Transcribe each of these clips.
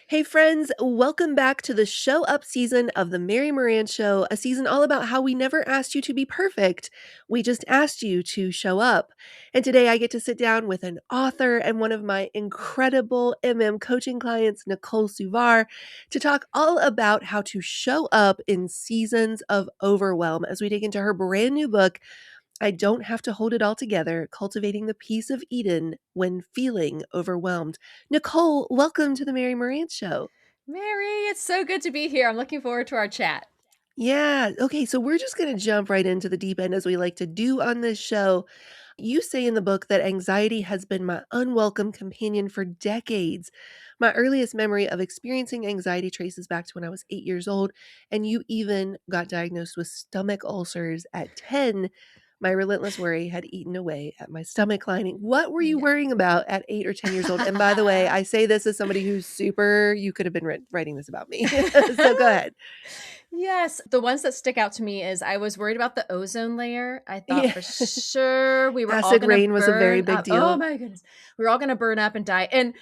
Hey, friends, welcome back to the Show Up season of the Mary Marantz Show, a season all about how we never asked you to be perfect. We just asked you to show up. And today I get to sit down with an author and one of my incredible coaching clients, Nichole Suvar, to talk all about how to show up in seasons of overwhelm as we dig into her brand new book, I Don't Have to Hold It All Together, Cultivating the Peace of Eden When Feeling Overwhelmed. Nichole, welcome to the Mary Marantz Show. Mary, it's so good to be here. I'm looking forward to our chat. Yeah. Okay. So we're just going to jump right into the deep end as we like to do on this show. You say in the book that anxiety has been my unwelcome companion for decades. My earliest memory of experiencing anxiety traces back to when I was 8 years old, and you even got diagnosed with stomach ulcers at 10. My relentless worry had eaten away at my stomach lining. What were you Yeah. worrying about at 8 or 10 years old? And by the way, I say this as somebody who's super, you could have been writing this about me. So go ahead. Yes, the ones that stick out to me is I was worried about the ozone layer. I thought Yeah. for sure we were all Acid gonna rain was a very burn big up. Oh deal. my goodness. We were all gonna burn up and die. And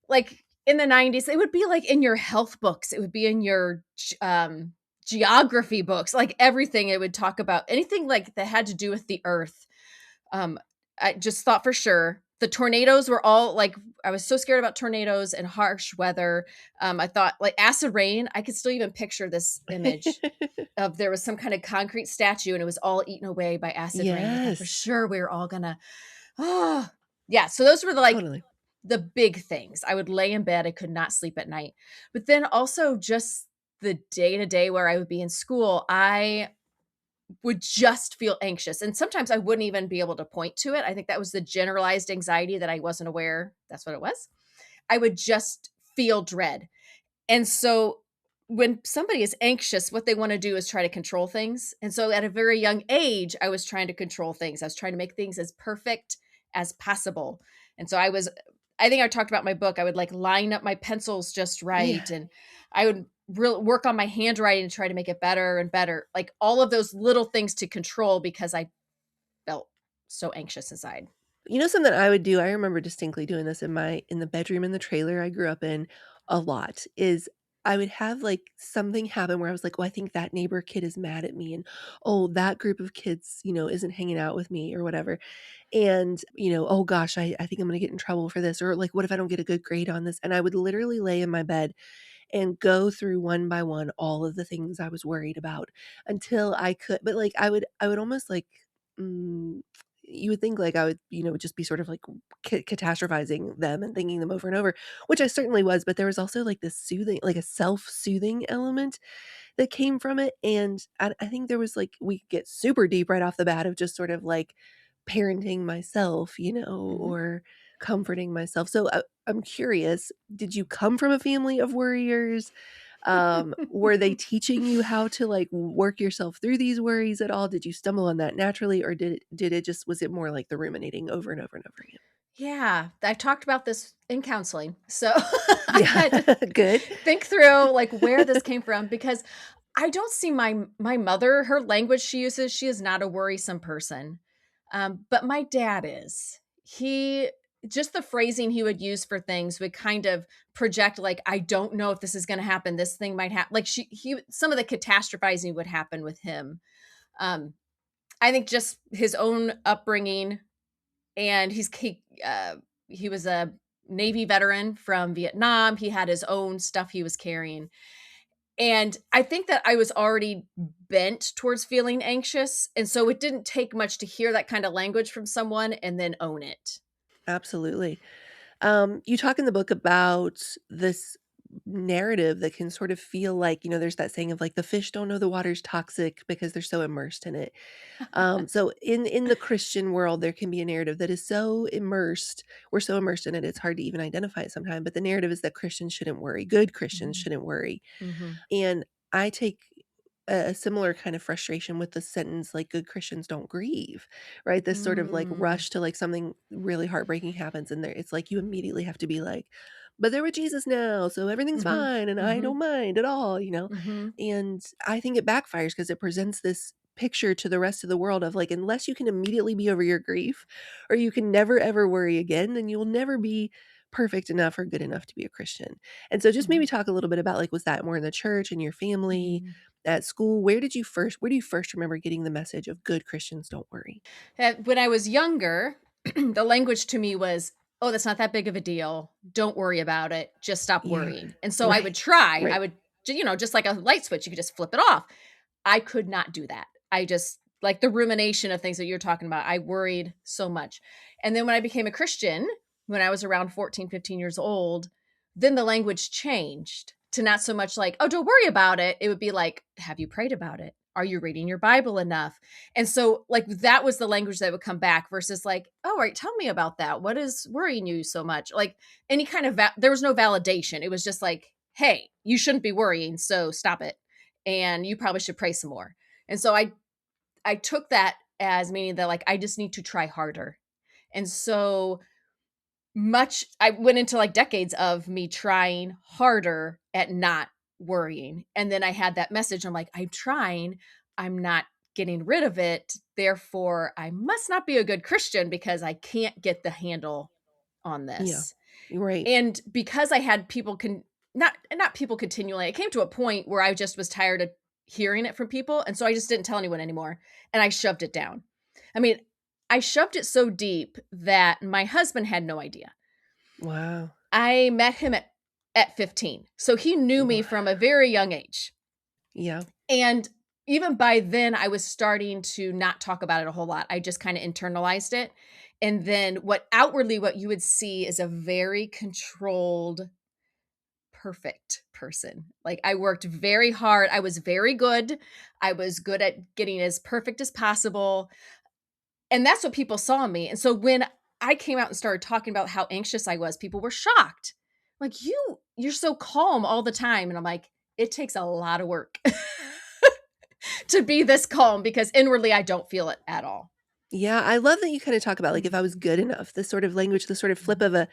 like in the 90s, it would be like in your health books, it would be in your geography books, like everything it would talk about anything like that had to do with the earth. Um, I just thought for sure the tornadoes were all like, I was so scared about tornadoes and harsh weather. I thought like acid rain, I could still even picture this image of there was some kind of concrete statue and it was all eaten away by acid rain. I thought for Yes, sure we were all gonna, oh, yeah. So those were totally. the big things. I would lay in bed, I could not sleep at night. But then also just the day to day where I would be in school, I would just feel anxious. And sometimes I wouldn't even be able to point to it. I think that was the generalized anxiety that I wasn't aware that's what it was. I would just feel dread. And so when somebody is anxious, what they want to do is try to control things. And so at a very young age, I was trying to control things. I was trying to make things as perfect as possible. And so I think I talked about my book. I would like line up my pencils just Yeah. right. And I would work on my handwriting to try to make it better and better. Like all of those little things to control because I felt so anxious inside. You know something I would do, I remember distinctly doing this in the bedroom in the trailer I grew up in a lot, is I would have, like, something happen where I was like, "Oh, I think that neighbor kid is mad at me," and, "Oh, that group of kids, isn't hanging out with me," or whatever, and, "Oh gosh, I think I'm gonna get in trouble for this," or, like, "What if I don't get a good grade on this?" And I would literally lay in my bed and go through one by one all of the things I was worried about until I could, but, like, I would almost, like, mm, you would think, like, I would, just be sort of, like, catastrophizing them and thinking them over and over, which I certainly was, but there was also, like, this soothing, like, a self-soothing element that came from it, and I think there was, like, we get super deep right off the bat of just sort of, like, parenting myself, Mhm. or comforting myself. So, I'm curious, did you come from a family of worriers? Were they teaching you how to, like, work yourself through these worries at all? Did you stumble on that naturally, or was it more like the ruminating over and over and over again? Yeah, I talked about this in counseling. So I Yeah, had to good. think through like where this came from because I don't see my mother, her language she uses, she is not a worrisome person. But my dad is. He just the phrasing he would use for things would kind of project like I don't know if this is going to happen. This thing might happen. Like he some of the catastrophizing would happen with him. Um I think just his own upbringing and he was a Navy veteran from Vietnam. He had his own stuff he was carrying. And I think that I was already bent towards feeling anxious, and so it didn't take much to hear that kind of language from someone and then own it. Absolutely. You talk in the book about this narrative that can sort of feel like, there's that saying of like the fish don't know the water's toxic because they're so immersed in it. So in the Christian world, there can be a narrative that is so immersed, we're so immersed in it, it's hard to even identify it sometimes. But the narrative is that Christians shouldn't worry, good Christians Mhm. shouldn't worry. Mhm. And I take a similar kind of frustration with the sentence like good Christians don't grieve, right? This sort of like Mm. rush to like something really heartbreaking happens and there it's like you immediately have to be like, but they're with Jesus now, so everything's Mhm. fine and I Mhm. don't mind at all. Mhm. And I think it backfires because it presents this picture to the rest of the world of like unless you can immediately be over your grief or you can never ever worry again, then you'll never be perfect enough or good enough to be a Christian. And so just maybe Mhm. talk a little bit about, like, was that more in the church, in your family, Mhm. at school? Where do you first remember getting the message of good Christians don't worry? When I was younger, the language to me was, "Oh, that's not that big of a deal. Don't worry about it. Just stop Yeah. worrying." And so I Right. would try. I Right. would, just like a light switch, you could just flip it off. I could not do that. I just like the rumination of things that you're talking about. I worried so much. And then when I became a Christian, when I was around 14, 15 years old, then the language changed to not so much like, "Oh, don't worry about it." It would be like, "Have you prayed about it? Are you reading your Bible enough?" And so, like, that was the language that would come back versus like, "Oh, right, tell me about that. What is worrying you so much?" Like any kind of there was no validation. It was just like, "Hey, you shouldn't be worrying, so stop it. And you probably should pray some more." And so I took that as meaning that like I just need to try harder. And so much I went into like decades of me trying harder at not worrying. And then I had that message. I'm like, I'm trying, I'm not getting rid of it. Therefore, I must not be a good Christian because I can't get the handle on Yeah. this. Right. And because I had people not people continually, it came to a point where I just was tired of hearing it from people. And so I just didn't tell anyone anymore. And I shoved it down. I mean, I shoved it so deep that my husband had no idea. Wow. I met him at 15. So he knew me Wow. from a very young age. Yeah. And even by then I was starting to not talk about it a whole lot. I just kind of internalized it. And then what you would see is a very controlled, perfect person. Like I worked very hard. I was very good. I was good at getting as perfect as possible. And that's what people saw in me. And so when I came out and started talking about how anxious I was, people were shocked. Like, you're so calm all the time. And I'm like, it takes a lot of work to be this calm because inwardly I don't feel it at all. Yeah, I love that you kinda talk about, like, if Mhm, I was good enough, this sort of language, the sort of flip mhm, of a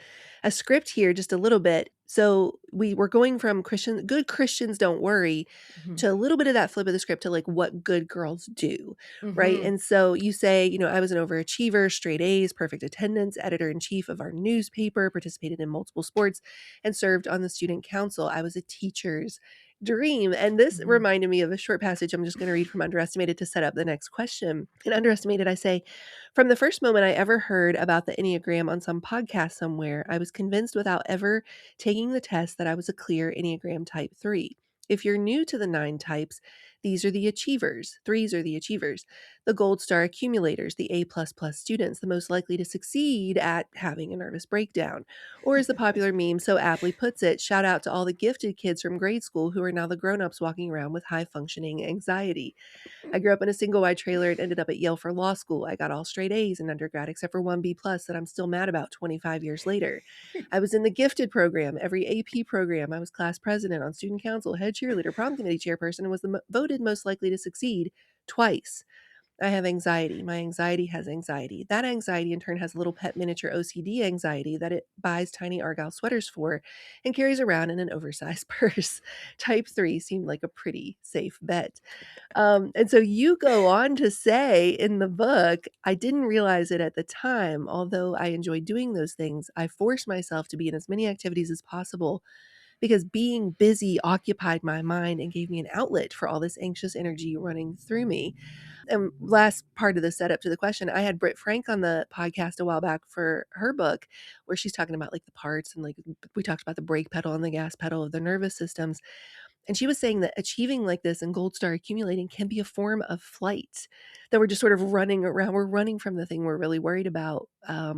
script here just a little bit. So, we were going from good Christians don't worry, mhm, to a little bit of that flip of the script to, like, what good girls do, right? mhm, And so you say, I was an overachiever, straight A's, perfect attendance, editor-in-chief of our newspaper, participated in multiple sports, and served on the student council. I was a teacher's dream, and this mhm. reminded me of a short passage I'm just gonna read from Underestimated to set up the next question. In Underestimated, I say, from the first moment I ever heard about the Enneagram on some podcast somewhere, I was convinced without ever taking the test that I was a clear Enneagram type 3. If you're new to the 9 types, these are the achievers. Threes are the achievers. The gold star accumulators, the A++ students, the most likely to succeed at having a nervous breakdown. Or as the popular meme so aptly puts it, shout out to all the gifted kids from grade school who are now the grown-ups walking around with high functioning anxiety. I grew up in a single wide trailer and ended up at Yale for law school. I got all straight A's in undergrad except for one B plus that I'm still mad about 25 years later. I was in the gifted program, every AP program. I was class president, on student council, head cheerleader, prom committee chairperson, and was the voted most likely to succeed twice. I have anxiety. My anxiety has anxiety. That anxiety, in turn, has a little pet miniature OCD anxiety that it buys tiny Argyle sweaters for and carries around in an oversized purse. Type 3 seemed like a pretty safe bet. And so you go on to say in the book, I didn't realize it at the time, although I enjoyed doing those things. I forced myself to be in as many activities as possible because being busy occupied my mind and gave me an outlet for all this anxious energy running through me. And last part of the setup to the question, I had Britt Frank on the podcast a while back for her book where she's talking about like the parts and like we talked about the brake pedal and the gas pedal of the nervous systems. And she was saying that achieving like this and gold star accumulating can be a form of flight, that we're just sort of running around. We're running from the thing we're really worried about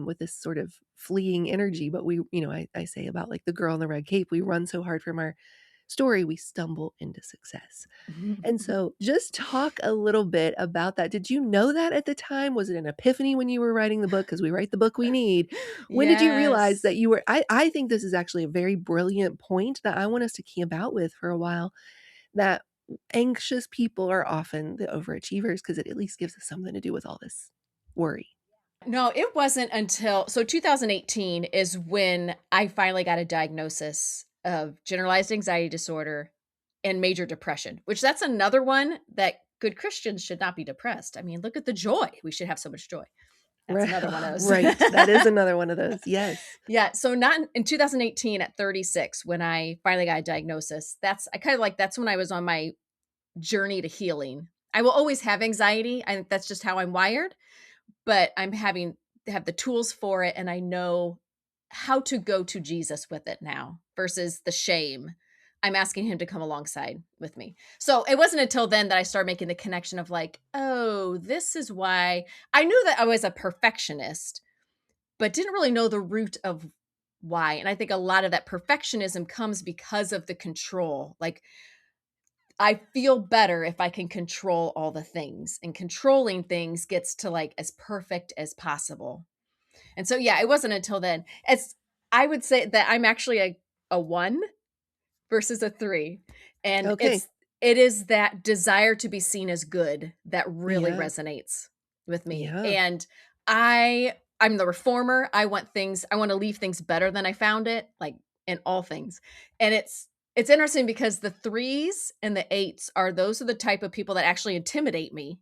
with this sort of fleeing energy. But I say about like the girl in the red cape, we run so hard from our story, we stumble into success. And so just talk a little bit about that. Did you know that at the time? Was it an epiphany when you were writing the book? Because we write the book we need. When did you realize that Yes. you were I think this is actually a very brilliant point that I want us to camp out with for a while, that anxious people are often the overachievers because it at least gives us something to do with all this worry. No, it wasn't until 2018 is when I finally got a diagnosis of generalized anxiety disorder and major depression, which that's another one that good Christians should not be depressed. I mean, look at the joy. We should have so much joy. That's Right. another one of those. Right. That is another one of those. Yes. Yeah, so not in 2018 at 36 when I finally got a diagnosis. I kinda like that's when I was on my journey to healing. I will always have anxiety. I think that's just how I'm wired, but I'm having to have the tools for it, and I know how to go to Jesus with it now versus the shame. I'm asking him to come alongside with me. So it wasn't until then that I started making the connection of like, oh, this is why I knew that I was a perfectionist, but didn't really know the root of why. And I think a lot of that perfectionism comes because of the control. Like, I feel better if I can control all the things, and controlling things gets to like as perfect as possible. And so, yeah, it wasn't until then. I would say that I'm actually a one versus a three. And Okay. it is that desire to be seen as good that really Yeah. resonates with me. Yeah. And I'm the reformer. I want to leave things better than I found it, like in all things. And it's interesting because the threes and the eights those are the type of people that actually intimidate me.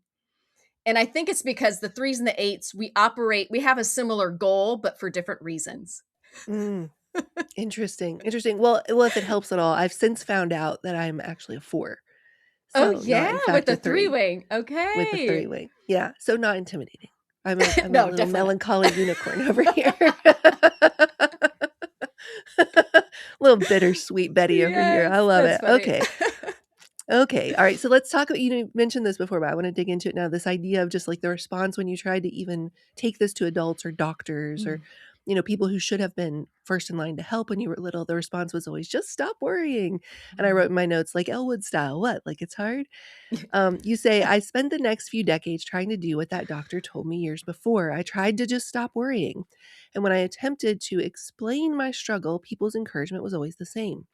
And I think it's because the threes and the eights, we have a similar goal, but for different reasons. Mm. Interesting. Interesting. Well, if it helps at all, I've since found out that I'm actually a 4. Oh So, yeah, not in with fact the a three 3 wing. with the 3 Okay. wing. Yeah, so not intimidating. I'm a No, little definitely not. melancholy unicorn over here. Little bittersweet Betty over here. I Yes, love that's it. funny. Okay. Okay. All right. So let's talk about, you mentioned this before, but I want to dig into it now. This idea of just like the response when you tried to even take this to adults or doctors or, Mm, people who should have been first in line to help when you were little. The response was always just stop worrying. And I mm. wrote in my notes like Elwood style. What? Like it's hard? You say, I spent the next few decades trying to do what that doctor told me years before. I tried to just stop worrying. And when I attempted to explain my struggle, people's encouragement was always the same.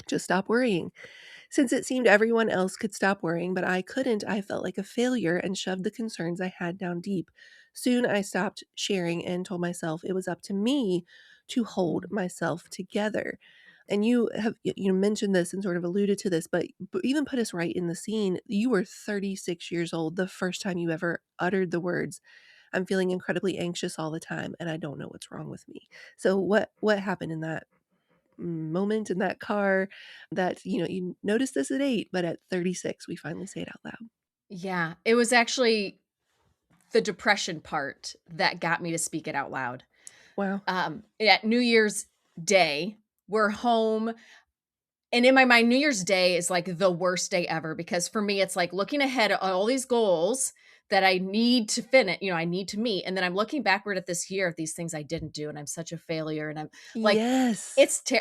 Just stop worrying. Since it seemed everyone else could stop worrying, but I couldn't, I felt like a failure and shoved the concerns I had down deep. Soon I stopped sharing and told myself it was up to me to hold Mm. myself together. And you have mentioned this and sort of alluded to this, but even put us right in the scene. You were 36 years old the first time you ever uttered the words, "I'm feeling incredibly anxious all the time and I don't know what's wrong with me." So what happened in that moment in that car that, you noticed this at 8, but at 36, we finally say it out loud. Yeah, it was actually the depression part that got me to speak it out loud. Wow. At New Year's Day, we're home. And in my mind, New Year's Day is like the worst day ever because for me, it's like looking ahead at all these goals that I need to finish, I need to meet. And then I'm looking backward at this year of these things I didn't do. And I'm such a failure. And I'm like, Yes.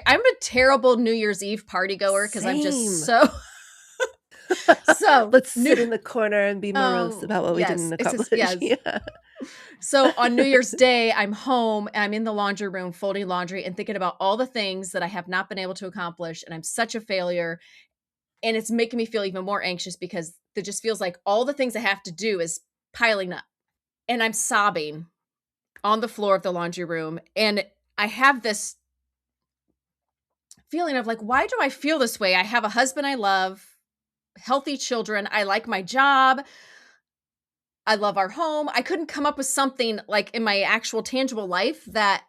I'm a terrible New Year's Eve party goer because I'm just Same. so, so Let's new. sit in the corner and be morose about what we didn't Yes, it's just, accomplish. yes. Yeah. So on New Year's Day, I'm home and I'm in the laundry room folding laundry and thinking about all the things that I have not been able to accomplish. And I'm such a failure. And it's making me feel even more anxious because it just feels like all the things I have to do is piling up. And I'm sobbing on the floor of the laundry room. And I have this feeling of like, why do I feel this way? I have a husband I love, healthy children. I like my job. I love our home. I couldn't come up with something like in my actual tangible life that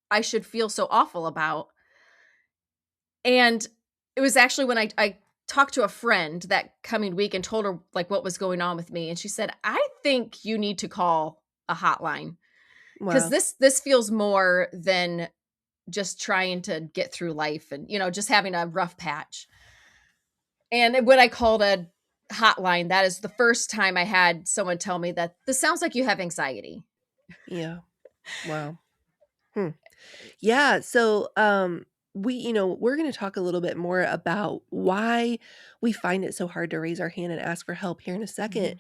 I should feel so awful about. And it was actually when I talked to a friend that coming week and told her like what was going on with me. And she said, I think you need to call a hotline because Wow. this feels more than just trying to get through life and, just having a rough patch. And when I called a hotline, that is the first time I had someone tell me that this sounds like you have anxiety. Yeah. Wow. Hmm. Yeah, so we're going to talk a little bit more about why we find it so hard to raise our hand and ask for help here in a second. Mhm.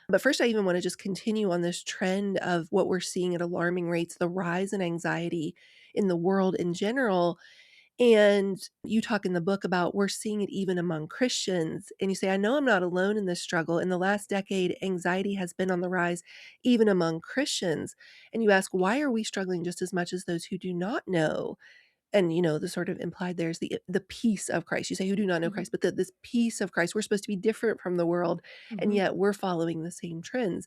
But first, I even want to just continue on this trend of what we're seeing at alarming rates, the rise in anxiety in the world in general. And you talk in the book about we're seeing it even among Christians. And you say, I know I'm not alone in this struggle. In the last decade, anxiety has been on the rise, even among Christians. And you ask, why are we struggling just as much as those who do not know? And the sort of implied there's the peace of Christ. You say who do not know Mhm. Christ, but this peace of Christ. We're supposed to be different from the world, and Mhm. yet we're following the same trends.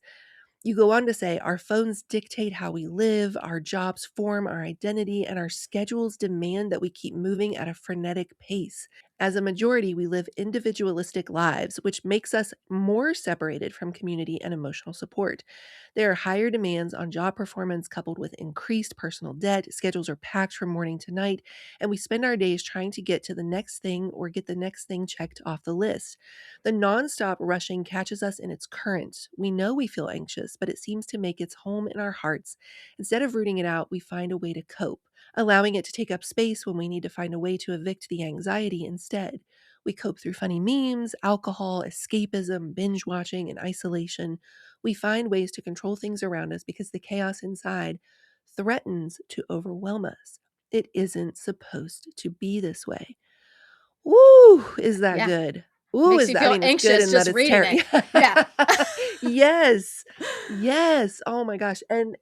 You go on to say, our phones dictate how we live, our jobs form our identity, and our schedules demand that we keep moving at a frenetic pace. As a majority, we live individualistic lives, which makes us more separated from community and emotional support. There are higher demands on job performance coupled with increased personal debt. Schedules are packed from morning to night, and we spend our days trying to get to the next thing or get the next thing checked off the list. The nonstop rushing catches us in its current. We know we feel anxious, but it seems to make its home in our hearts. Instead of rooting it out, we find a way to cope, allowing it to take up space when we need to find a way to evict the anxiety instead. We cope through funny memes, alcohol, escapism, binge watching, and isolation. We find ways to control things around us because the chaos inside threatens to overwhelm us. It isn't supposed to be this way. Woo! Is that Yeah. good? Ooh, Makes is you that I feel mean, it's good anxious in that just it's reading it. terrible. Yeah. Yes. Yes. Oh my gosh. And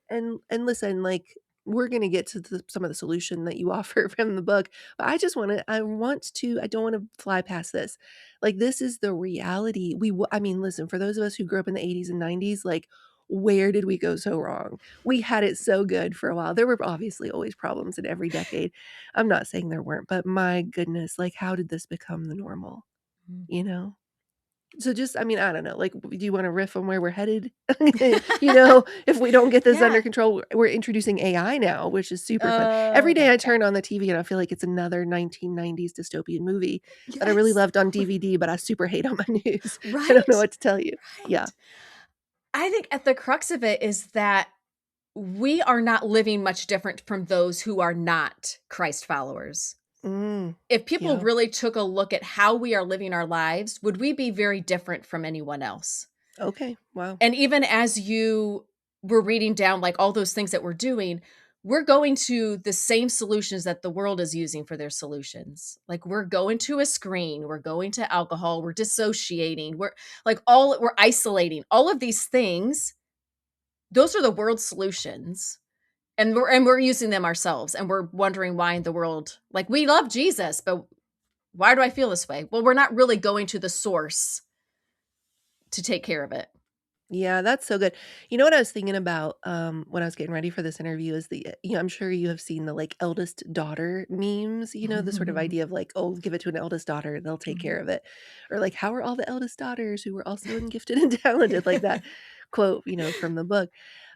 listen, like, we're gonna get to some of the solution that you offer from the book, but I don't wanna fly past this. Like, this is the reality. I mean, listen, for those of us who grew up in the '80s and '90s, like, where did we go so wrong? We had it so good for a while. There were obviously always problems in every decade. I'm not saying there weren't, but my goodness, like, how did this become the normal, Mm. you know? So just I mean, I don't know, like, do you wanna riff on where we're headed? You know, if we don't get this under Yeah. control, we're introducing AI now, which is super fun. Every Oh day my I god. turn on the TV and I feel like it's another 1990s dystopian movie that I really Yes. loved on DVD, but I super hate on my news. I don't know Right? what to tell you. Yeah. Right. I think at the crux of it is that we are not living much different from those who are not Christ followers. Mm. If people Yeah. really took a look at how we are living our lives, would we be very different from anyone else? Okay. Wow. And even as you were reading down, like, all those things that we're doing, we're going to the same solutions that the world is using for their solutions. Like, we're going to a screen, we're going to alcohol, we're dissociating, we're isolating. All of these things, those are the world's solutions. And we're using them ourselves, and we're wondering why in the world, like, we love Jesus, but why do I feel this way? Well, we're not really going to the source to take care of it. Yeah, that's so good. You know what I was thinking about, when I was getting ready for this interview is I'm sure you have seen the, like, eldest daughter memes, the sort of idea of, like, "Oh, give it to an eldest daughter, they'll take care Mhm. of it." Or, like, "How are all the eldest daughters who were also gifted and talented?" Like that quote, from the book.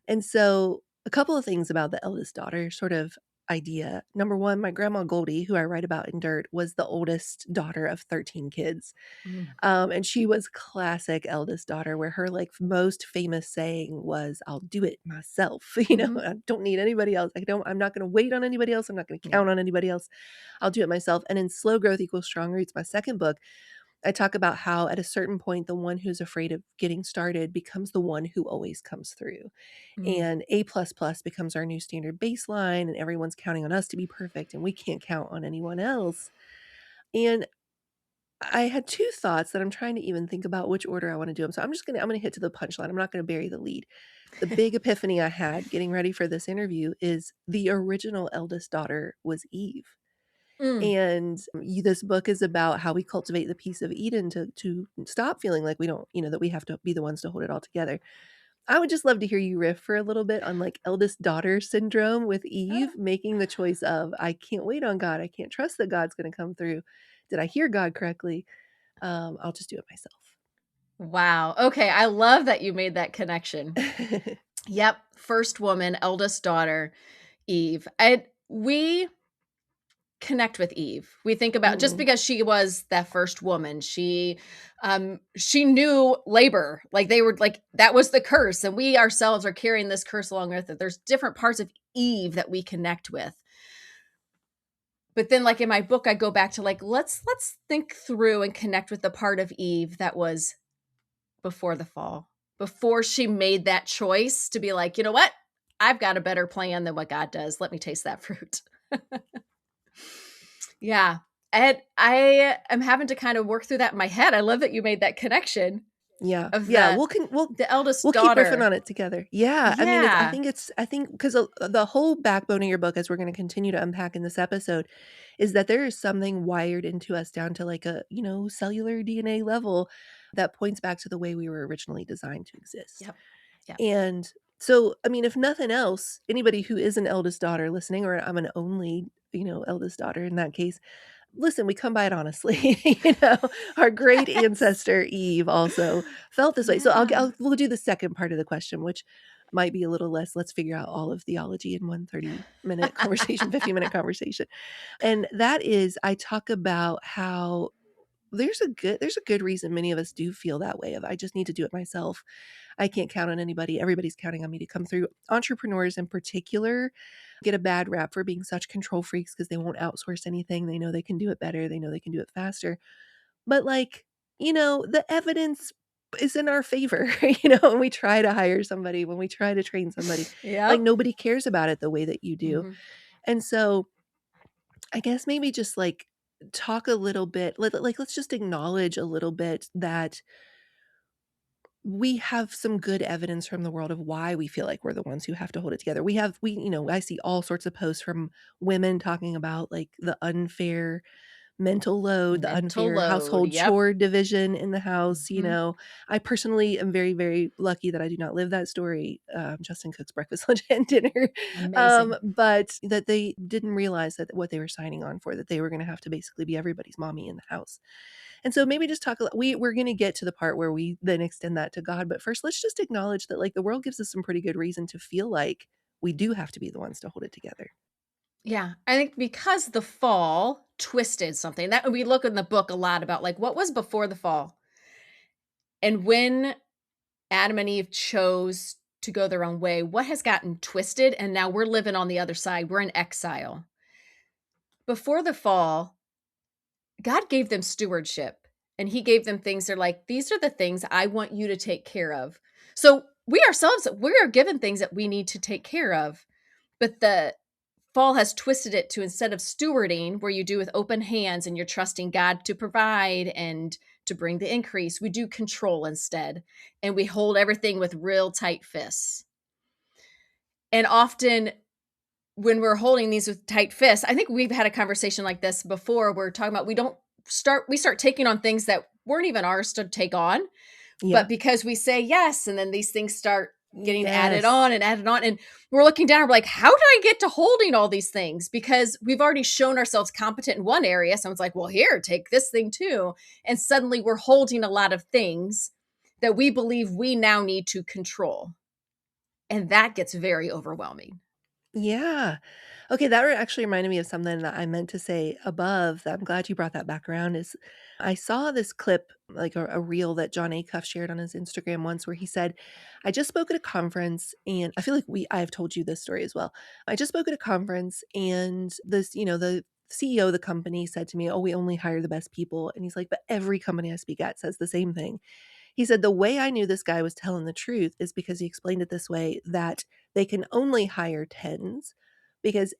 And so, a couple of things about the eldest daughter sort of idea. Number 1, my grandma Goldie, who I write about in Dirt, was the oldest daughter of 13 kids. Mm, And she was classic eldest daughter where her, like, most famous saying was, "I'll do it myself." mhm. "I don't need anybody else. I'm not gonna wait on anybody else. I'm not gonna Yeah. count on anybody else. I'll do it myself." And in Slow Growth Equals Strong Roots, my second book, I talk about how at a certain point, the one who's afraid of getting started becomes the one who always comes through. Mm, And A++ plus plus becomes our new standard baseline, and everyone's counting on us to be perfect, and we can't count on anyone else. And I had 2 thoughts that I'm trying to even think about which order I wanna do them. So I'm gonna hit to the punchline. I'm not gonna bury the lead. The big epiphany I had getting ready for this interview is the original eldest daughter was Eve. mm. And this book is about how we cultivate the peace of Eden to stop feeling like we don't, that we have to be the ones to hold it all together. I would just love to hear you riff for a little bit on, like, eldest daughter syndrome with Eve making the choice of, "I can't wait on God. I can't trust that God's gonna come through. Did I hear God correctly? I'll just do it myself." Wow. Okay, I love that you made that connection. Yep, first woman, eldest daughter, Eve. We connect with Eve. We think about just Mm, because she was that first woman, she knew labor. Like, they were like, that was the curse, and we ourselves are carrying this curse along with it. There's different parts of Eve that we connect with. But then, like, in my book, I go back to, like, let's think through and connect with the part of Eve that was before the fall, before she made that choice to be like, "You know what? I've got a better plan than what God does. Let me taste that fruit." Yeah. And I am having to kind of work through that in my head. I love that you made that connection yeah, of yeah, the we'll eldest keep riffing daughter. on it together. Yeah, I mean, Yeah. I think because the whole backbone of your book, as we're gonna continue to unpack in this episode, is that there is something wired into us down to, like, a, cellular DNA level that points back to the way we were originally designed to exist. Yep. Yeah. And so, I mean, if nothing else, anybody who is an eldest daughter listening, or I'm an only, eldest daughter in that case, listen, we come by it honestly. Our great Yes. ancestor Eve also felt this way. So Yeah. we'll do the second part of the question, which might be a little less. Let's figure out all of theology in one 30-minute conversation, 50-minute conversation. And that is, I talk about how there's a good reason many of us do feel that way of I just need to do it myself. I can't count on anybody. Everybody's counting on me to come through. Entrepreneurs in particular get a bad rap for being such control freaks because they won't outsource anything. They know they can do it better. They know they can do it faster. But like, the evidence is in our favor, when we try to hire somebody, when we try to train somebody, like Yep. nobody cares about it the way that you do. Mhm. And so I guess maybe just like talk a little bit, let's just acknowledge a little bit that we have some good evidence from the world of why we feel like we're the ones who have to hold it together. I see all sorts of posts from women talking about like the unfair mental load, the Mental unfair load. household Yep. chore division in the house. Mhm. I personally am very, very lucky that I do not live that story. Justin cooks breakfast, lunch, and dinner. Amazing. But that they didn't realize that what they were signing on for, that they were going to have to basically be everybody's mommy in the house. And so maybe just we're going to get to the part where we then extend that to God. But first, let's just acknowledge that like the world gives us some pretty good reason to feel like we do have to be the ones to hold it together. Yeah, I think because the fall twisted something that we look in the book a lot about, like, what was before the fall? And when Adam and Eve chose to go their own way, what has gotten twisted? And now we're living on the other side. We're in exile. Before the fall, God gave them stewardship and he gave them things. They're like, these are the things I want you to take care of. So we ourselves, we are given things that we need to take care of. But the fall has twisted it to instead of stewarding, where you do with open hands and you're trusting God to provide and to bring the increase, we do control instead. And we hold everything with real tight fists. And often when we're holding these with tight fists, I think we've had a conversation like this before. We're talking about we start taking on things that weren't even ours to take on, Yeah. but because we say yes, and then these things start getting Yes. added on, and we're looking down, we're like, how did I get to holding all these things? Because we've already shown ourselves competent in one area. Someone's like, well, here, take this thing too. And suddenly we're holding a lot of things that we believe we now need to control. And that gets very overwhelming. Yeah. Okay, that actually reminded me of something that I meant to say above that I'm glad you brought that back around is I saw this clip, like a reel that John Acuff shared on his Instagram once where he said, I just spoke at a conference and I feel like I've told you this story as well. I just spoke at a conference and the CEO of the company said to me, oh, we only hire the best people. And he's like, but every company I speak at says the same thing. He said, the way I knew this guy was telling the truth is because he explained it this way that they can only hire tens because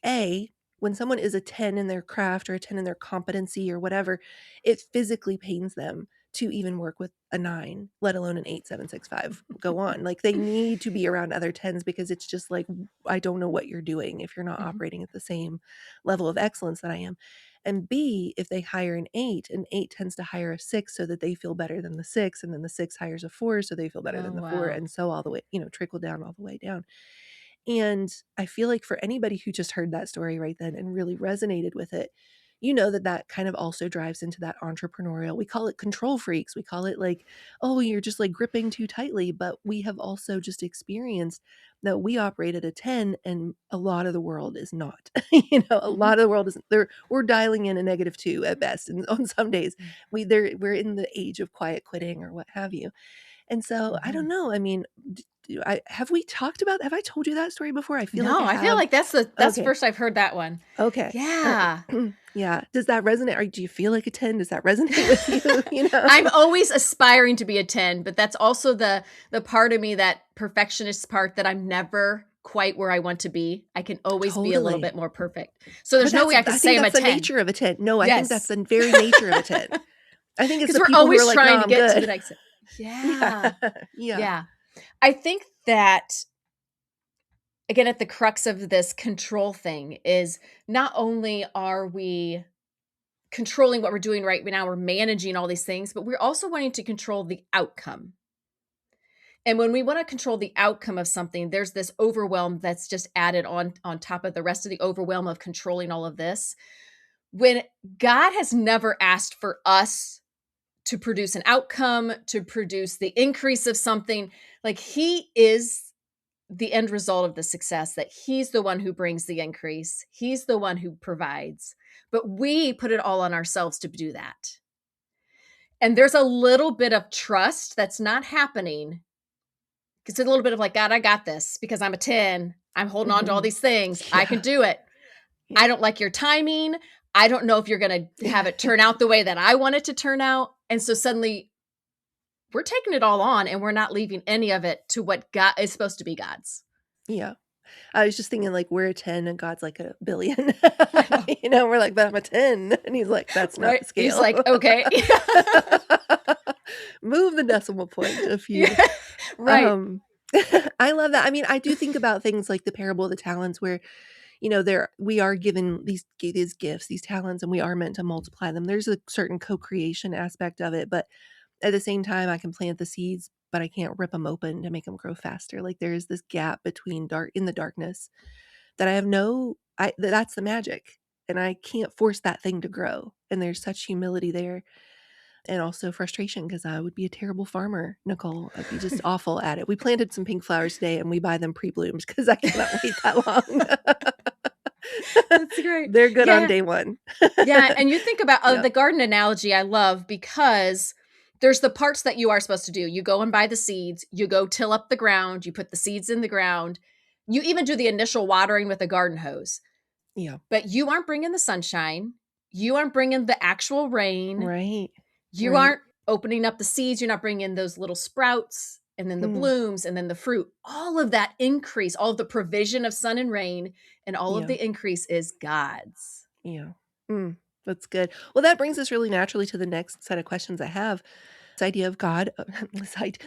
when someone is a 10 in their craft or a 10 in their competency or whatever, it physically pains them to even work with a 9, let alone an 8, 7, 6, 5. Go on. Like they need to be around other 10s because it's just like, I don't know what you're doing if you're not Mhm. operating at the same level of excellence that I am. And B, if they hire an 8 tends to hire a 6 so that they feel better than the 6, and then the 6 hires a 4 so they feel better Oh, than the 4, wow. and so all the way, trickle down all the way down. And I feel like for anybody who just heard that story right then and really resonated with it, that kind of also drives into that entrepreneurial. We call it control freaks. We call it like, oh, you're just like gripping too tightly. But we have also just experienced that we operate at a 10 and a lot of the world is not. A Mhm. lot of the world isn't there. We're dialing in a -2 at best. And on some days, Mm. we're in the age of quiet quitting or what have you. And so I don't Mhm. know. I mean, have I told you that story before? I feel like No, I I feel have. like that's the Okay. first I've heard that one. Okay. Yeah. Yeah. Does that resonate? Or do you feel like a 10? Does that resonate with you? I'm always aspiring to be a 10, but that's also the part of me, that perfectionist part, that I'm never quite where I want to be. I can always be a little Totally. bit more perfect. So But there's no way I could I think say I'm a that's the 10. nature of a 10. No, I think that's Yes. the very nature of a 10. I think it's Because the we're people who are always like, "No, trying to I'm get to the good." next. Yeah. Yeah. Yeah. Yeah. I think that, again, at the crux of this control thing is, not only are we controlling what we're doing right now, we're managing all these things, but we're also wanting to control the outcome. And when we wanna control the outcome of something, there's this overwhelm that's just added on top of the rest of the overwhelm of controlling all of this. When God has never asked for us to produce an outcome, to produce the increase of something, like, He is the end result of the success, that He's the one who brings the increase, He's the one who provides, but we put it all on ourselves to do that. And there's a little bit of trust that's not happening. It's a little bit of like, "God, I got this because I'm a 10. I'm holding on to all Mhm. these things. I can Yeah. do it. Yeah. I don't like your timing. I don't know if you're gonna have it turn out the way that I want it to turn out." And so suddenly we're taking it all on and we're not leaving any of it to what God is supposed to be God's. Yeah. I was just thinking, like, we're a 10 and God's like a billion. I know, We're like, "But I'm a 10." And he's like, "That's not right? the He's scale." like, "Okay." Move the decimal point a few. Yeah, right. Um, I love that. I mean, I do think about things like the parable of the talents where, there we are given these gifts, these talents, and we are meant to multiply them. There's a certain co-creation aspect of it, but at the same time, I can plant the seeds, but I can't rip them open to make them grow faster. Like, there is this gap between dark in the darkness that I have no that's the magic, and I can't force that thing to grow, and there's such humility there, and also frustration because I would be a terrible farmer, Nicole. I'd be just awful at it. We planted some pink flowers today, and we buy them pre-bloomed because I cannot wait that long. That's great. They're good on Yeah. day 1. Yeah, and you think about Yeah, the garden analogy I love because there's the parts that you are supposed to do. You go and buy the seeds, you go till up the ground, you put the seeds in the ground. You even do the initial watering with a garden hose. yeah, But you aren't bringing the sunshine, you aren't bringing the actual rain, right, you right, aren't opening up the seeds, you're not bringing those little sprouts and then the mm, blooms and then the fruit. All of that increase, all of the provision of sun and rain and all of yeah. the increase is God's. Yeah. Mm, that's good. Well, that brings us really naturally to the next set of questions I have. This idea of God,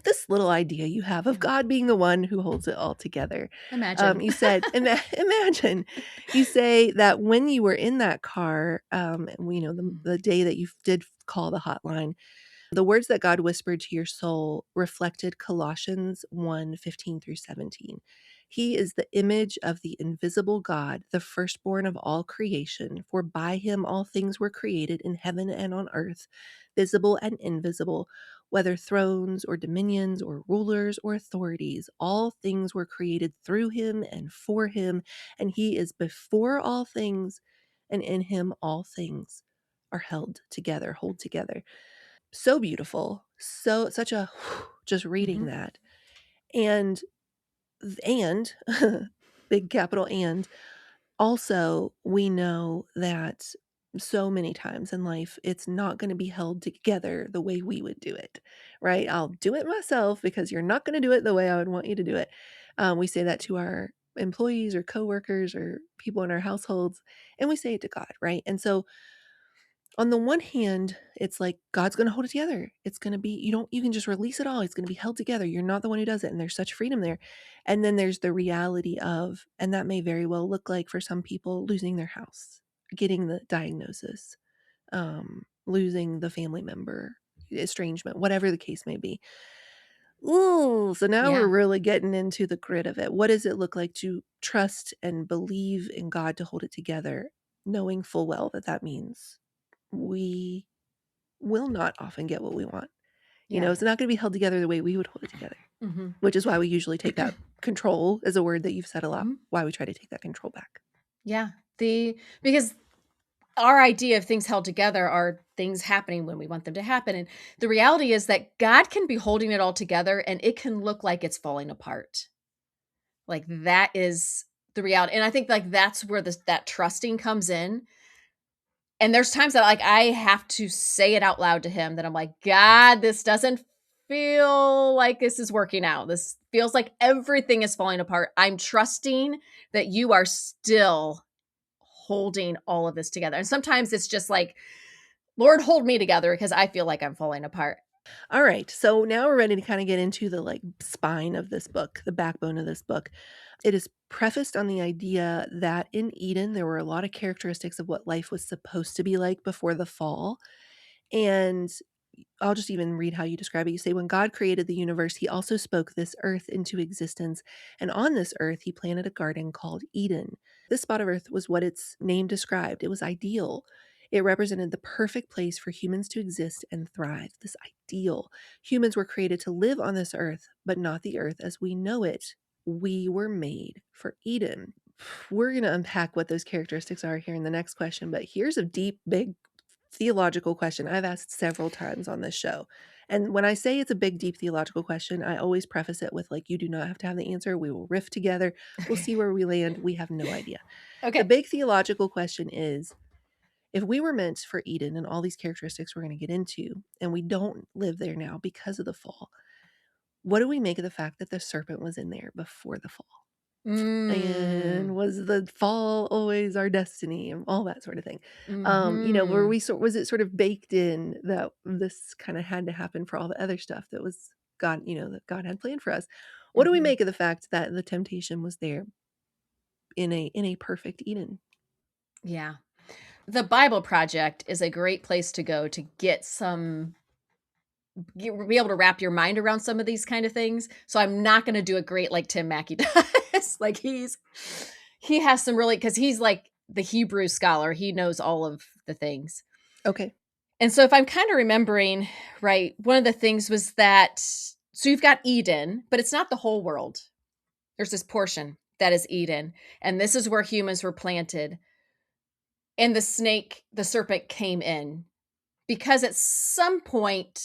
this little idea you have of Yeah. God being the one who holds it all together. Imagine. You said, imagine, you say that when you were in that car, the day that you did call the hotline, the words that God whispered to your soul reflected Colossians 1:15 through 17. He is the image of the invisible God, the firstborn of all creation, for by him all things were created in heaven and on earth, visible and invisible, whether thrones or dominions or rulers or authorities. All things were created through him and for him, and he is before all things, and in him all things are held together, hold together. So beautiful. Such a just reading Mhm. that. And and big capital and also we know that so many times in life it's not going to be held together the way we would do it, right? I'll do it myself because you're not going to do it the way I would want you to do it. We say that to our employees or coworkers or people in our households, and we say it to God, right? And so on the one hand, it's like God's gonna hold it together. It's gonna be you can just release it all. It's gonna be held together. You're not the one who does it, and there's such freedom there. And then there's the reality of and that may very well look like for some people losing their house, getting the diagnosis, losing the family member, estrangement, whatever the case may be. Ooh, so now we're Yeah. really getting into the grit of it. What does it look like to trust and believe in God to hold it together, knowing full well that that means we will not often get what we want. Yeah. It's not gonna be held together the way we would hold it together, Mhm. which is why we usually take that control is a word that you've said a lot, Mhm. why we try to take that control back. Yeah. Because our idea of things held together are things happening when we want them to happen, and the reality is that God can be holding it all together, and it can look like it's falling apart. Like, that is the reality, and I think, like, that's where that trusting comes in, and there's times that, like, I have to say it out loud to him that I'm like, "God, this doesn't feel like this is working out. This feels like everything is falling apart. I'm trusting that you are still holding all of this together." And sometimes it's just like, "Lord, hold me together because I feel like I'm falling apart." All right, so now we're ready to kinda get into the, like, spine of this book, the backbone of this book. It is prefaced on the idea that in Eden, there were a lot of characteristics of what life was supposed to be like before the fall, and I'll just even read how you describe it. You say, when God created the universe, he also spoke this earth into existence. And on this earth, he planted a garden called Eden. This spot of earth was what its name described. It was ideal. It represented the perfect place for humans to exist and thrive. This ideal. Humans were created to live on this earth, but not the earth as we know it. We were made for Eden. We're going to unpack what those characteristics are here in the next question, but here's a deep, big theological question I've asked several times on this show. And when I say it's a big, deep theological question, I always preface it with, like, you do not have to have the answer. We will riff together. We'll see where we land. We have no idea. The Okay. big theological question is, if we were meant for Eden and all these characteristics we're going to get into, and we don't live there now because of the fall, what do we make of the fact that the serpent was in there before the fall? Mm. And was the fall always our destiny and all that sort of thing? Were Mhm. we was it sort of baked in that this kind of had to happen for all the other stuff that was God, that God had planned for us? What do we Mhm. make of the fact that the temptation was there in a perfect Eden? Yeah. The Bible Project is a great place to go to get some be able to wrap your mind around some of these kind of things. So I'm not gonna do it great like Tim Mackey does. Like, he has some really, because he's like the Hebrew scholar, he knows all of the things. Okay. And so if I'm kinda remembering right, one of the things was that so you've got Eden, but it's not the whole world. There's this portion that is Eden, and this is where humans were planted, and the serpent came in. Because at some point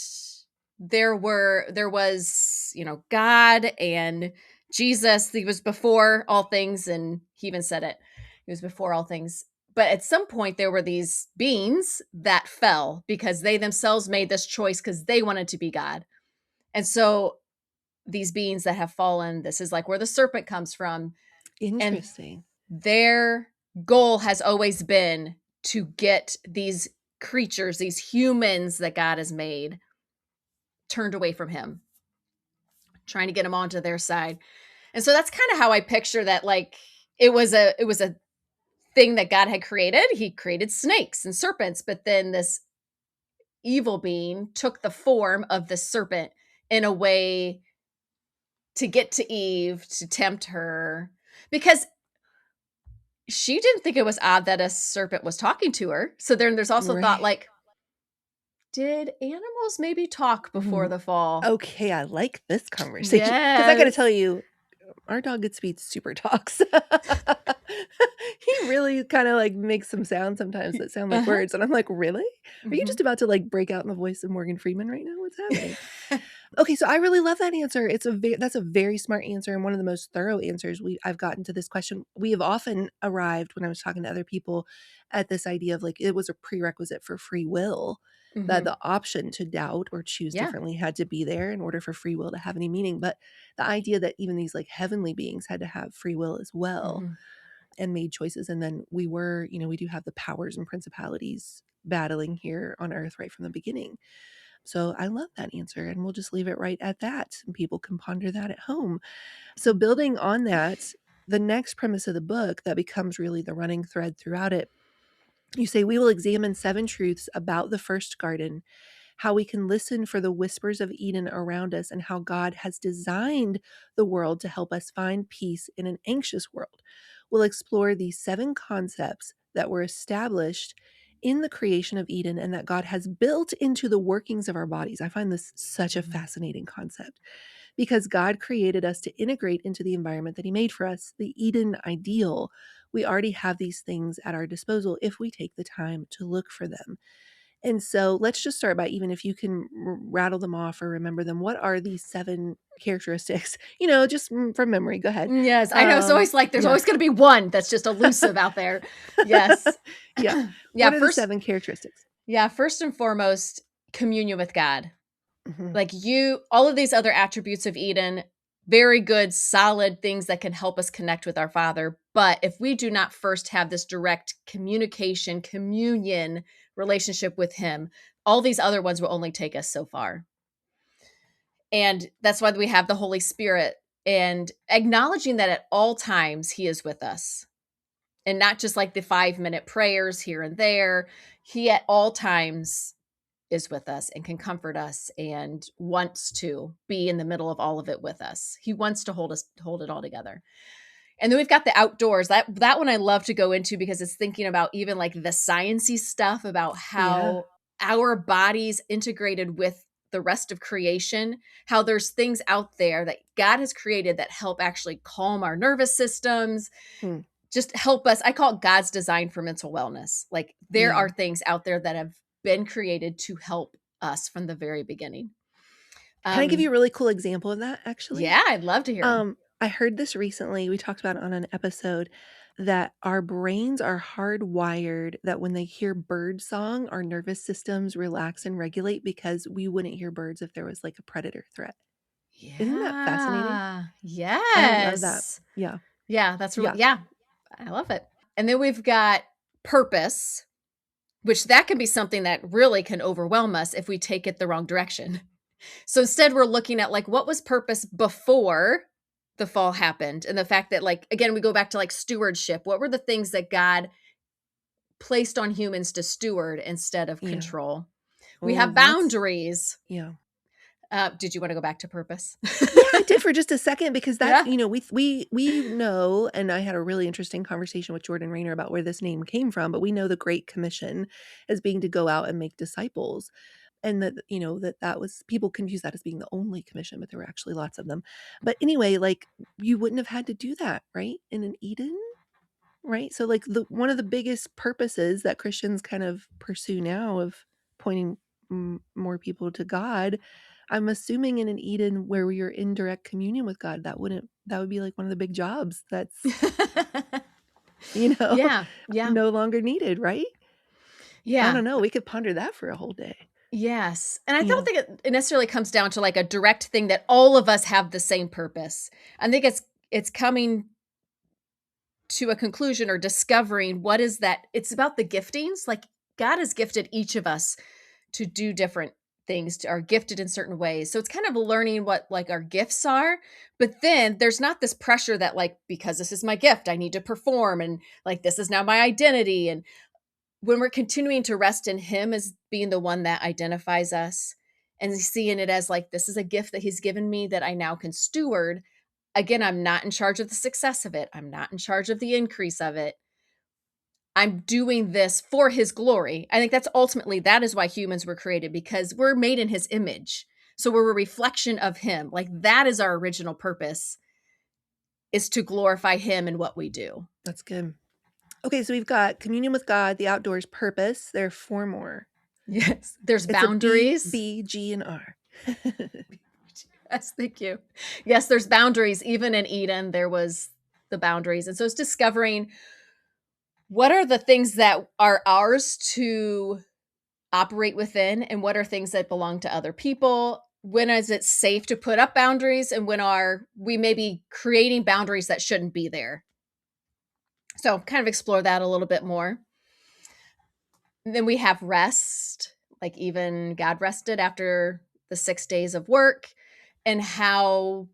there was, God and Jesus, he was before all things, and he even said it. He was before all things. But at some point there were these beings that fell because they themselves made this choice because they wanted to be God. And so these beings that have fallen, this is like where the serpent comes from. And Interesting. their goal has always been to get these creatures, these humans that God has made, turned away from him, trying to get them onto their side. And so that's kind of how I picture that, like it was a thing that God had created. He created snakes and serpents, but then this evil being took the form of the serpent in a way to get to Eve, to tempt her, because she didn't think it was odd that a serpent was talking to her. So then there's also thought Right. like, did animals maybe talk before Mhm. the fall? Okay, I like this conversation because I got to tell Yes. you, our dog gets speed super talks. He really kinda, like, makes some sounds sometimes that sound like Uh-huh. words, and I'm like, "Really? Are you Mhm. just about to, like, break out in the voice of Morgan Freeman right now? What's happening?" Okay, so I really love that answer. That's a very smart answer and one of the most thorough answers I've gotten to this question. We have often arrived, when I was talking to other people, at this idea of, like, it was a prerequisite for free will, that Mhm. the option to doubt or choose Yeah. differently had to be there in order for free will to have any meaning, but the idea that even these, like, heavenly beings had to have free will as well Mhm. and made choices, and then we do have the powers and principalities battling here on earth right from the beginning. So I love that answer, and we'll just leave it right at that, and people can ponder that at home. So building on that, the next premise of the book that becomes really the running thread throughout it, you say, we will examine 7 truths about the first garden, how we can listen for the whispers of Eden around us, and how God has designed the world to help us find peace in an anxious world. We'll explore these 7 concepts that were established in the creation of Eden and that God has built into the workings of our bodies. I find this such a Mhm. fascinating concept because God created us to integrate into the environment that He made for us, the Eden ideal. We already have these things at our disposal if we take the time to look for them. And so let's just start by, even if you can rattle them off or remember them, what are these 7 characteristics? Just from memory. Go ahead. Yes, I know, it's always like there's Yeah. always gonna be one that's just elusive out there. Yes. Yeah. Yeah, What are the first 7 characteristics? yeah, first and foremost, communion with God. Mhm. Like, all of these other attributes of Eden, very good, solid things that can help us connect with our Father, but if we do not first have this direct communication, communion relationship with Him, all these other ones will only take us so far. And that's why we have the Holy Spirit, and acknowledging that at all times He is with us, and not just like the 5-minute prayers here and there. He at all times is with us and can comfort us and wants to be in the middle of all of it with us. He wants to hold it all together. And then we've got the outdoors. That one I love to go into because it's thinking about even like the sciencey stuff about Yeah. how our bodies integrated with the rest of creation, how there's things out there that God has created that help actually calm our nervous systems, Hmm. just help us. I call it God's design for mental wellness. Like there Yeah. are things out there that have been created to help us from the very beginning. Can I give you Um, a really cool example of that, actually? yeah, I'd love to hear them. I heard this recently, we talked about it on an episode, that our brains are hardwired that when they hear bird song, our nervous systems relax and regulate because we wouldn't hear birds if there was, like, a predator threat. Isn't that fascinating? Yeah. I love that. Yes. Yeah. Yeah, that's really Yeah. yeah, I love it. And then we've got purpose, which that can be something that really can overwhelm us if we take it the wrong direction. So instead we're looking at like what was purpose before the fall happened and the fact that like again we go back to like stewardship. What were the things that God placed on humans to steward instead of Yeah. control? We Oh, have that's boundaries. yeah. Did you want to go back to purpose? Yeah, I did for just a second because that's Yeah. we know, and I had a really interesting conversation with Jordan Rayner about where this name came from, but we know the Great Commission as being to go out and make disciples, and that, that was people confuse that as being the only commission, but there were actually lots of them. But anyway, like, you wouldn't have had to do that, right? In an Eden? Right? So, like, the one of the biggest purposes that Christians kind of pursue now of pointing more people to God, I'm assuming in an Eden where you're in direct communion with God, that would be like one of the big jobs that's, you know, Yeah, yeah, no longer needed, right? I yeah, don't know. We could ponder that for a whole day. yes, and I don't Yeah. think it necessarily comes down to, like, a direct thing that all of us have the same purpose. I think it's coming to a conclusion or discovering what is that it's about the giftings, like, God has gifted each of us to do different things, are gifted in certain ways, so it's kind of learning what, like, our gifts are, but then there's not this pressure that, like, because this is my gift, I need to perform, and, like, this is now my identity, and when we're continuing to rest in him as being the one that identifies us and seeing it as like this is a gift that he's given me that I now can steward. Again, I'm not in charge of the success of it. I'm not in charge of the increase of it. I'm doing this for his glory. I think that's ultimately that is why humans were created because we're made in his image. So we're a reflection of him. Like that is our original purpose is to glorify him in what we do. That's good. Okay, so we've got communion with God, the outdoors, purpose. There are 4 more. Yes. There's It's a B, boundaries. B, G, and R. Yes, thank you. Yes, there's boundaries. Even in Eden, there was the boundaries. And so it's discovering what are the things that are ours to operate within and what are things that belong to other people. When is it safe to put up boundaries and when are we maybe creating boundaries that shouldn't be there? So kind of explore that a little bit more. And then we have rest, like even God rested after the 6 days of work and how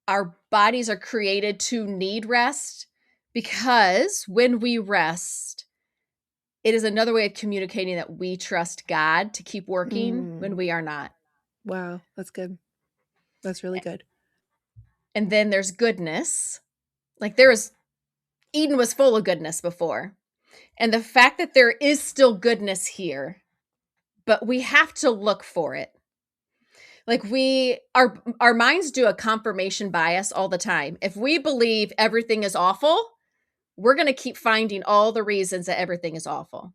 our bodies are created to need rest because when we rest, it is another way of communicating that we trust God to keep working when Mm, we are not. wow, that's good. That's really good. And then there's goodness. Like there is, Eden was full of goodness before. And the fact that there is still goodness here, but we have to look for it. Like our minds do a confirmation bias all the time. If we believe everything is awful, we're going to keep finding all the reasons that everything is awful.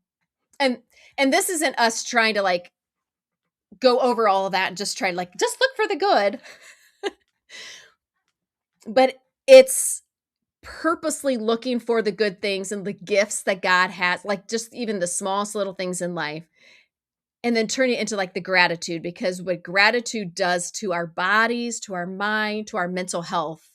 And and this isn't us trying to like go over all of that and just try to like just look for the good, but it's purposely looking for the good things and the gifts that God has, like just even the smallest little things in life. And then turn it into like the gratitude because what gratitude does to our bodies, to our mind, to our mental health,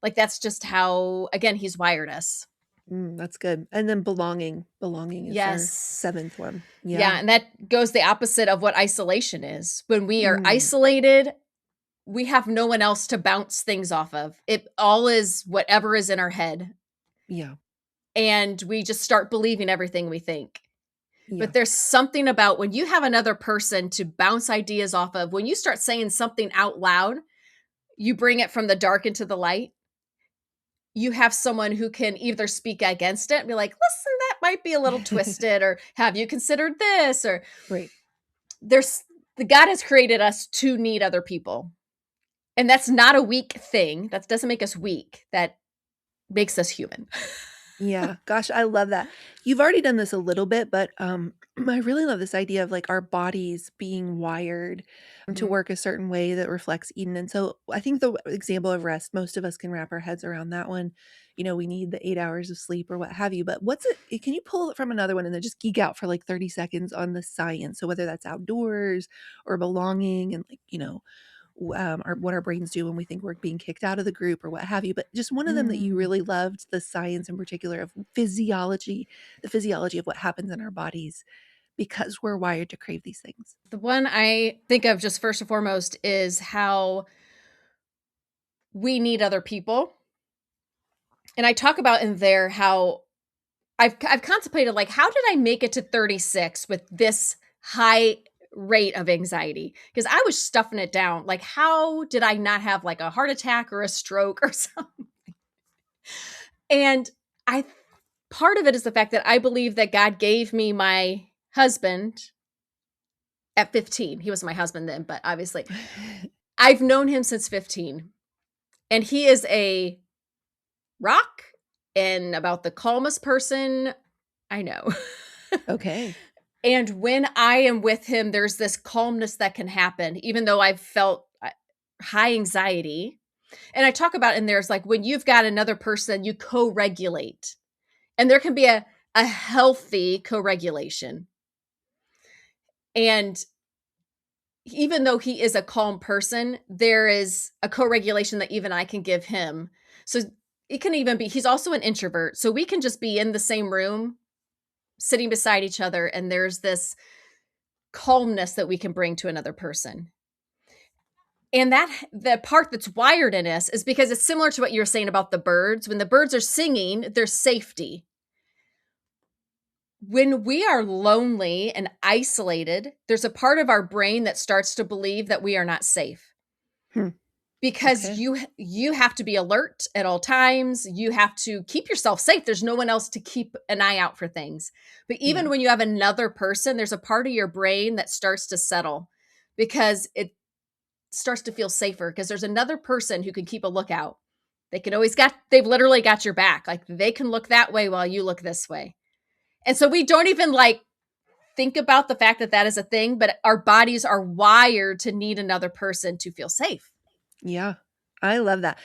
like that's just how again he's wired us. That's good. And then belonging. Belonging is our Yes. 7th one. Yeah. Yeah, and that goes the opposite of what isolation is. When we are Mm, isolated, we have no one else to bounce things off of. It all is whatever is in our head, yeah. and we just start believing everything we think. Yeah. But there's something about when you have another person to bounce ideas off of, when you start saying something out loud, you bring it from the dark into the light. You have someone who can either speak against it and be like, listen, that might be a little twisted, or have you considered this? Or Right. there's the God has created us to need other people. And that's not a weak thing. That doesn't make us weak. That makes us human. Yeah, gosh, I love that. You've already done this a little bit, but, I really love this idea of, like, our bodies being wired to Mhm. work a certain way that reflects Eden, and so I think the example of rest, most of us can wrap our heads around that one. You know, we need the 8 hours of sleep or what have you, but what's it can you pull it from another one and then just geek out for, like, 30 seconds on the science? So whether that's outdoors or belonging and, like, our what our brains do when we think we're being kicked out of the group or what have you, but just one of them that you Mm. really loved, the science in particular of physiology, the physiology of what happens in our bodies because we're wired to crave these things. The one I think of just first and foremost is how we need other people. And I talk about in there how I've contemplated, like, how did I make it to 36 with this high rate of anxiety? Because I was stuffing it down. Like, how did I not have like a heart attack or a stroke or something? And I part of it is the fact that I believe that God gave me my husband at 15. He was my husband then, but obviously I've known him since 15. And he is a rock and about the calmest person I know. Okay. And when I am with him, there's this calmness that can happen, even though I've felt high anxiety. And I talk about in there, it's like when you've got another person, you co regulate, and there can be a healthy co regulation. And even though he is a calm person, there is a co regulation that even I can give him. So it can even be, he's also an introvert. So we can just be in the same room, sitting beside each other, and there's this calmness that we can bring to another person. And that the part that's wired in us is because it's similar to what you were saying about the birds. When the birds are singing, there's safety. When we are lonely and isolated, there's a part of our brain that starts to believe that we are not safe Hmm. because Okay. you have to be alert at all times. You have to keep yourself safe. There's no one else to keep an eye out for things. But even Yeah. when you have another person, there's a part of your brain that starts to settle because it starts to feel safer because there's another person who can keep a lookout. They've literally got your back. Like they can look that way while you look this way. And so we don't even like think about the fact that that is a thing, but our bodies are wired to need another person to feel safe. Yeah. I love that.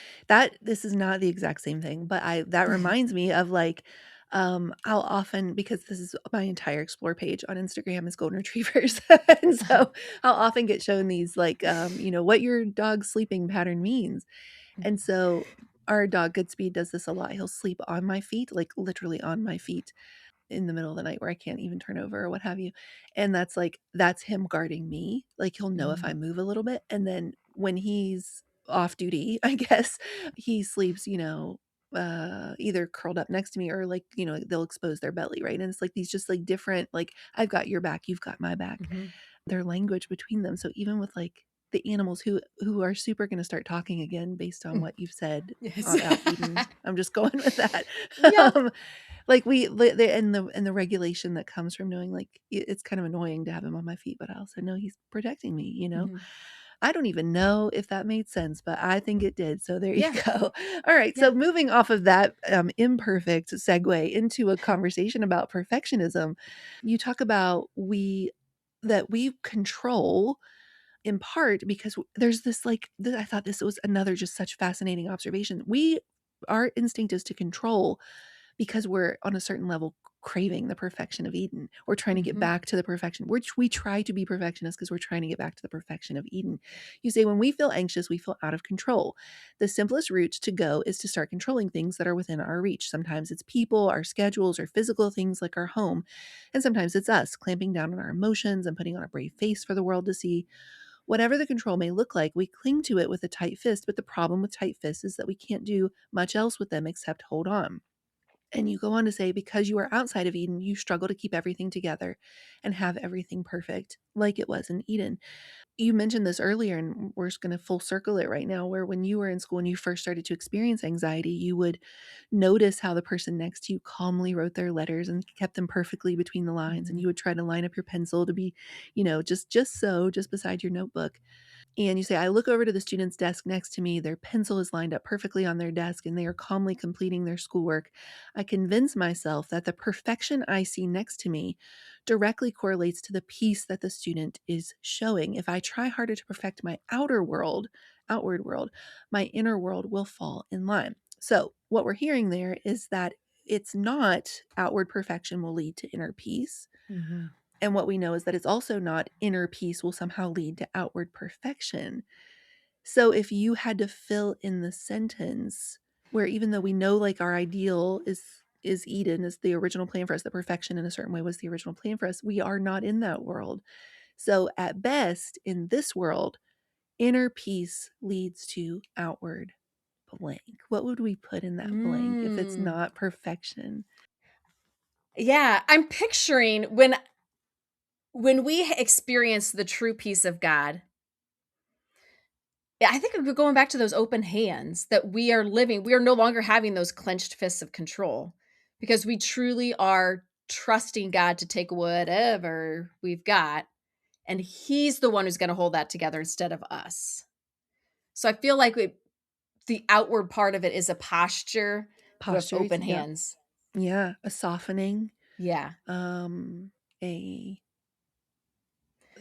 This is not the exact same thing, but I that reminds me of, like, I'll often because this is my entire explore page on Instagram is golden retrievers, and so I'll often get shown these, like, what your dog's sleeping pattern means, and so our dog Goodspeed does this a lot. He'll sleep on my feet, like, literally on my feet, in the middle of the night where I can't even turn over or what have you. And that's him guarding me. Like he'll know if I Mhm. move a little bit. And then when he's off duty, I guess, he sleeps, either curled up next to me or like, they'll expose their belly, right? And it's like these just like different, like, I've got your back, you've got my back, Mhm. their language between them. So even with like the animals who are super gonna start talking again based on Mm. what you've said Yes. about Eden. I'm just going with that. Yeah. Um, like, we the and the regulation that comes from knowing, like, it's kind of annoying to have him on my feet, but I also know he's protecting me, you know? Mhm. I don't even know if that made sense, but I think it did, so there you Yeah. go. Alright, so Yeah. moving off of that, imperfect segue into a conversation about perfectionism, you talk about that we control in part because there's this, like I thought this was another just such fascinating observation. Our instinct is to control because we're on a certain level craving the perfection of Eden. We're trying to get Mhm. back to the perfection. Which we try to be perfectionists because we're trying to get back to the perfection of Eden. You say when we feel anxious, we feel out of control. The simplest route to go is to start controlling things that are within our reach. Sometimes it's people, our schedules, or physical things like our home. And sometimes it's us clamping down on our emotions and putting on a brave face for the world to see. Whatever the control may look like, we cling to it with a tight fist. But the problem with tight fists is that we can't do much else with them except hold on. And you go on to say, because you are outside of Eden, you struggle to keep everything together and have everything perfect like it was in Eden. You mentioned this earlier, and we're just going to full circle it right now, where when you were in school and you first started to experience anxiety, you would notice how the person next to you calmly wrote their letters and kept them perfectly between the lines. And Mhm. you would try to line up your pencil to be, just beside your notebook. And you say, I look over to the student's desk next to me. Their pencil is lined up perfectly on their desk and they are calmly completing their schoolwork. I convince myself that the perfection I see next to me directly correlates to the peace that the student is showing. If I try harder to perfect my outward world, my inner world will fall in line. So, what we're hearing there is that it's not outward perfection will lead to inner peace. Mhm. And what we know is that it's also not inner peace will somehow lead to outward perfection. So if you had to fill in the sentence where even though we know like our ideal is Eden, is the original plan for us, the perfection in a certain way was the original plan for us, we are not in that world. So at best in this world, inner peace leads to outward blank. What would we put in that blank if it's Mm. not perfection? Yeah, I'm picturing when we experience the true peace of God, yeah, I think we're going back to those open hands that we are no longer having those clenched fists of control because we truly are trusting God to take whatever we've got, and He's the one who's going to hold that together instead of us. So I feel like the outward part of it is a posture with Postures, open yep. hands. Yeah, a softening, Yeah. um, a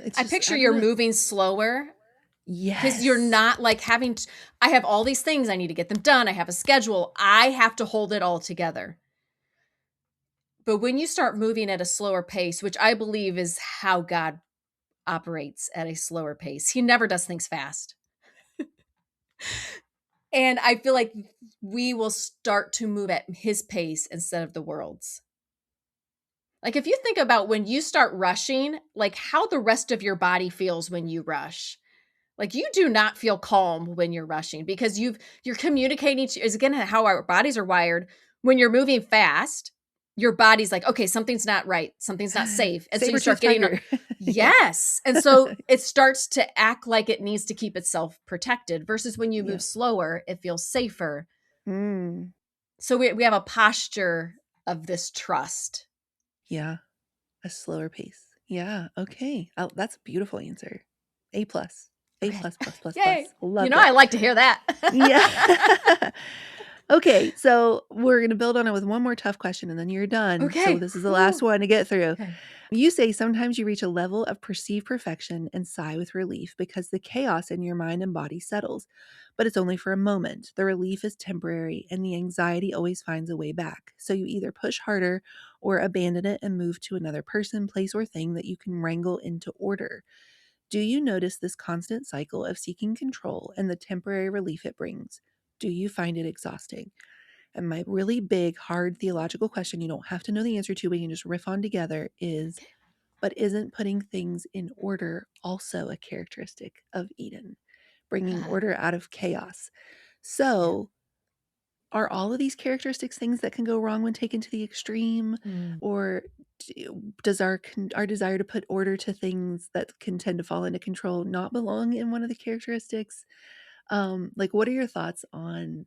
it's I just picture I don't you're know. moving slower because you're Yes. not like I have all these things, I need to get them done. I have a schedule. I have to hold it all together. But when you start moving at a slower pace, which I believe is how God operates at a slower pace, He never does things fast. And I feel like we will start to move at His pace instead of the world's. Like if you think about when you start rushing, like how the rest of your body feels when you rush. Like you do not feel calm when you're rushing because you're communicating to is again how our bodies are wired. When you're moving fast, your body's like, okay, something's not right, something's not safe. And so you Saber start tooth getting tiger. Yeah. yes. And so it starts to act like it needs to keep itself protected versus when you move Yeah. slower, it feels safer. Mm. So we have a posture of this trust. Yeah. A slower pace. Yeah. Okay. Oh, that's a beautiful answer. A plus. A Okay. plus plus plus Yay. plus. You Loved know, I it. like to hear that. Yeah. Okay, so we're gonna build on it with one more tough question and then you're done. So Okay. this is the last Whew. one to get through. Okay. You say sometimes you reach a level of perceived perfection and sigh with relief because the chaos in your mind and body settles. But it's only for a moment. The relief is temporary and the anxiety always finds a way back. So you either push harder or abandon it and move to another person, place, or thing that you can wrangle into order. Do you notice this constant cycle of seeking control and the temporary relief it brings? Do you find it exhausting? And my really big, hard theological question, you don't have to know the answer to, we can just riff on together, is but isn't putting things in order also a characteristic of Eden? Bringing Ah, order out of chaos. yeah. So, are all of these characteristics things that can go wrong when taken to the extreme? Mm. Or does our desire to put order to things that can tend to fall into control not belong in one of the characteristics? Like, what are your thoughts on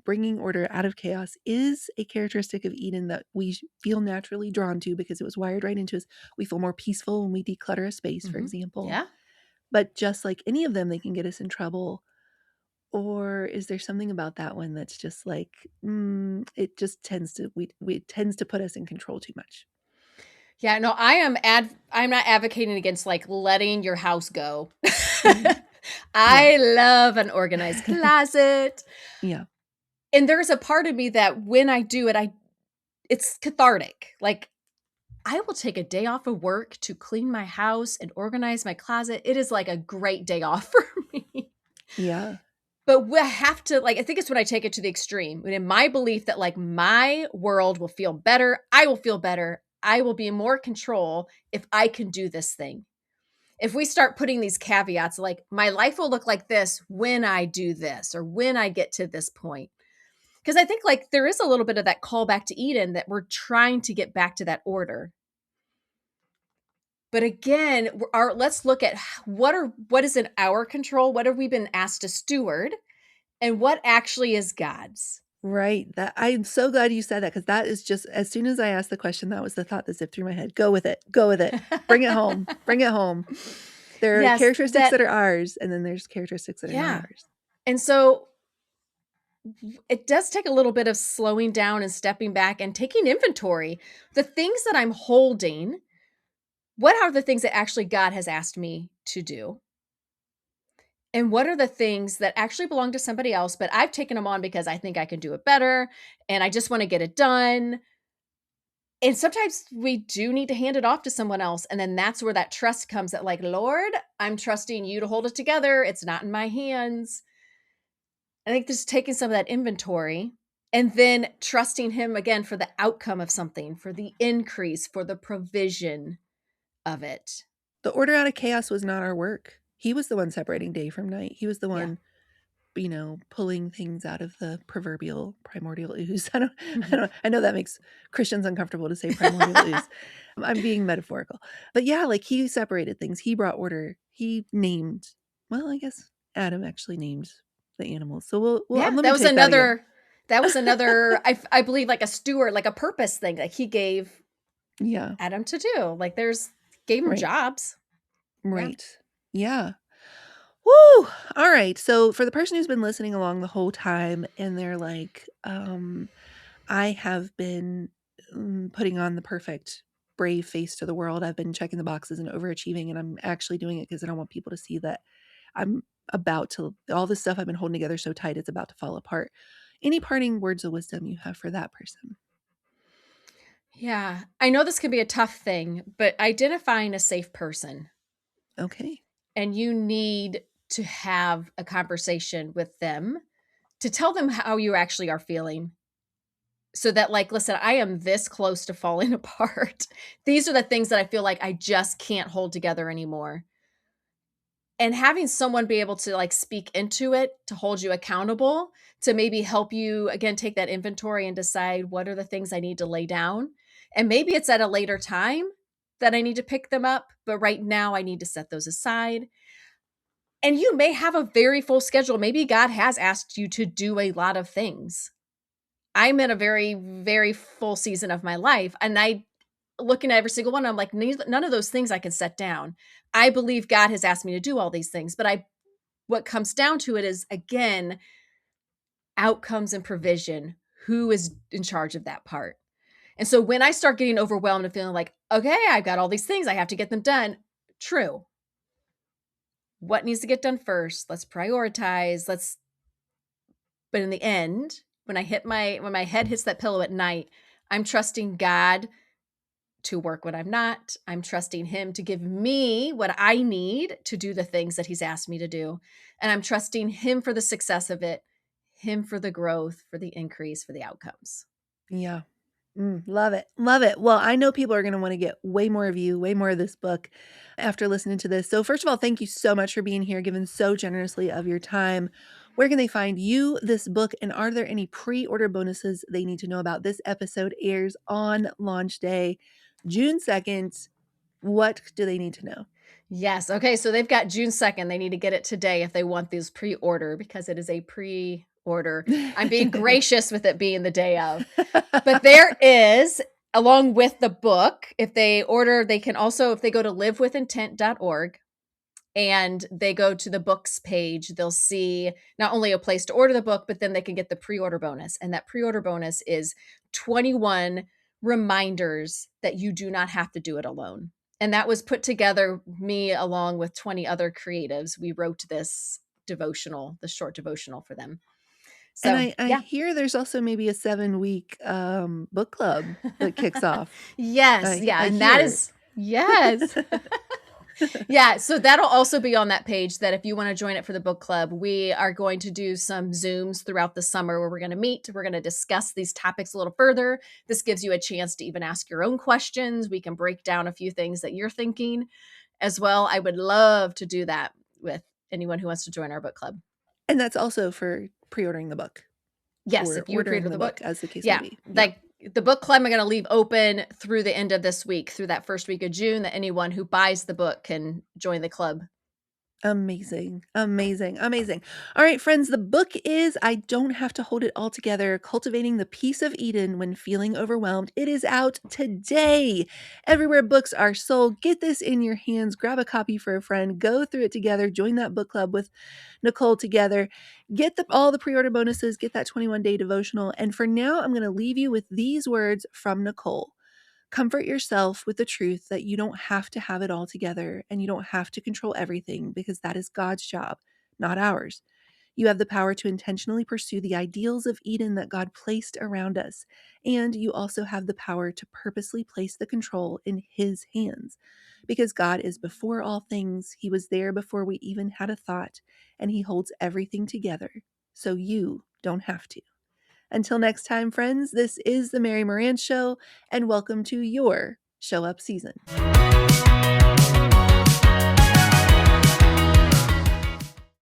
bringing order out of chaos is a characteristic of Eden that we feel naturally drawn to because it was wired right into us. We feel more peaceful when we declutter a space, for Mhm. example. Yeah. But just like any of them, they can get us in trouble. Or is there something about that one that's just like it just tends to we it tends to put us in control too much? Yeah, no, I'm not advocating against, like, letting your house go. Mm, yeah, I love an organized closet, yeah, and there's a part of me that when I do it, I it's cathartic. Like, I will take a day off of work to clean my house and organize my closet. It is like a great day off for me. yeah, But we have to like, I think it's when I take it to the extreme. When in my belief that like my world will feel better, I will feel better, I will be in more control if I can do this thing. If we start putting these caveats like my life will look like this when I do this or when I get to this point, Because I think like there is a little bit of that call back to Eden that we're trying to get back to that order. But again, let's look at what is in our control, what have we been asked to steward, and what actually is God's. Right, that I'm so glad you said that because that is just as soon as I asked the question, that was the thought that zipped through my head. Go with it, go with it. Bring it home, bring it home. There are Yes, characteristics that that are ours, and then there's characteristics that are not yeah. ours. And so it does take a little bit of slowing down and stepping back and taking inventory. The things that I'm holding, what are the things that actually God has asked me to do? And what are the things that actually belong to somebody else, but I've taken them on because I think I can do it better and I just want to get it done. And sometimes we do need to hand it off to someone else. And then that's where that trust comes that, like, Lord, I'm trusting you to hold it together. It's not in my hands. I think just taking some of that inventory and then trusting Him again for the outcome of something, for the increase, for the provision of it. The order out of chaos was not our work. He was the one separating day from night. He was the Yeah. one, pulling things out of the proverbial primordial ooze. I Mhm. don't I know that makes Christians uncomfortable to say primordial ooze. I'm being metaphorical. But yeah, like he separated things. He brought order. He named, well, I guess Adam actually named the animals. So I'm Yeah, let me take that again. that was another I believe like a steward, like a purpose thing that He gave Yeah, Adam to do. Like gave him right. jobs. Yeah. Right. Yeah. Woo! All right. So for the person who's been listening along the whole time and they're like, I have been putting on the perfect brave face to the world. I've been checking the boxes and overachieving, and I'm actually doing it because I don't want people to see that I'm about to, all this stuff I've been holding together so tight, it's about to fall apart. Any parting words of wisdom you have for that person? Yeah. I know this can be a tough thing, but identifying a safe person, Okay. and you need to have a conversation with them to tell them how you actually are feeling. So that, like, listen, I am this close to falling apart. These are the things that I feel like I just can't hold together anymore. And having someone be able to like speak into it, to hold you accountable, to maybe help you again take that inventory and decide what are the things I need to lay down. And maybe it's at a later time that I need to pick them up, but right now I need to set those aside. And you may have a very full schedule. Maybe God has asked you to do a lot of things. I'm in a very, very full season of my life. And I looking at every single one, I'm like, none of those things I can set down. I believe God has asked me to do all these things, but what comes down to it is again, outcomes and provision. Who is in charge of that part? And so when I start getting overwhelmed and feeling like, okay, I've got all these things, I have to get them done. True. What needs to get done first? Let's prioritize. But in the end, when my head hits that pillow at night, I'm trusting God to work when I'm not. I'm trusting Him to give me what I need to do the things that He's asked me to do. And I'm trusting Him for the success of it, Him for the growth, for the increase, for the outcomes. Yeah. Love it. Love it. Well, I know people are going to want to get way more of you, way more of this book after listening to this. So, first of all, thank you so much for being here, giving so generously of your time. Where can they find you, this book, and are there any pre order bonuses they need to know about? This episode airs on launch day, June 2nd. What do they need to know? Yes. Okay. So they've got June 2nd. They need to get it today if they want these pre order because it is a pre order. I'm being gracious with it being the day of. But there is, along with the book, if they order, they can also, if they go to livewithintent.org and they go to the books page, they'll see not only a place to order the book, but then they can get the pre order bonus. And that pre order bonus is 21 reminders that you do not have to do it alone. And that was put together, me along with 20 other creatives. We wrote this devotional, the short devotional for them. And So, I yeah. hear there's also maybe a 7-week book club that kicks off. Yes. I, Yeah. I And that hear. is, yes. Yeah, so that'll also be on that page that if you want to join it for the book club, we are going to do some Zooms throughout the summer where we're going to meet. We're going to discuss these topics a little further. This gives you a chance to even ask your own questions. We can break down a few things that you're thinking as well. I would love to do that with anyone who wants to join our book club. And that's also for pre ordering the book. Yes, or if you were ordering creator of the the book, book. as the case may Yeah, be. Yeah. like, the book club I'm gonna leave open through the end of this week, through that 1st week of June, that anyone who buys the book can join the club. Amazing, amazing, amazing. All right, friends, the book is I Don't Have to Hold It All Together, Cultivating the Peace of Eden When Feeling Overwhelmed. It is out today. Everywhere books are sold. Get this in your hands. Grab a copy for a friend. Go through it together. Join that book club with Nichole together. Get all the pre-order bonuses. Get that 21-day devotional. And for now, I'm going to leave you with these words from Nichole. Comfort yourself with the truth that you don't have to have it all together and you don't have to control everything because that is God's job, not ours. You have the power to intentionally pursue the ideals of Eden that God placed around us. And you also have the power to purposely place the control in His hands. Because God is before all things, He was there before we even had a thought, and He holds everything together. So you don't have to. Until next time, friends, this is the Mary Marantz Show, and welcome to your Show Up season.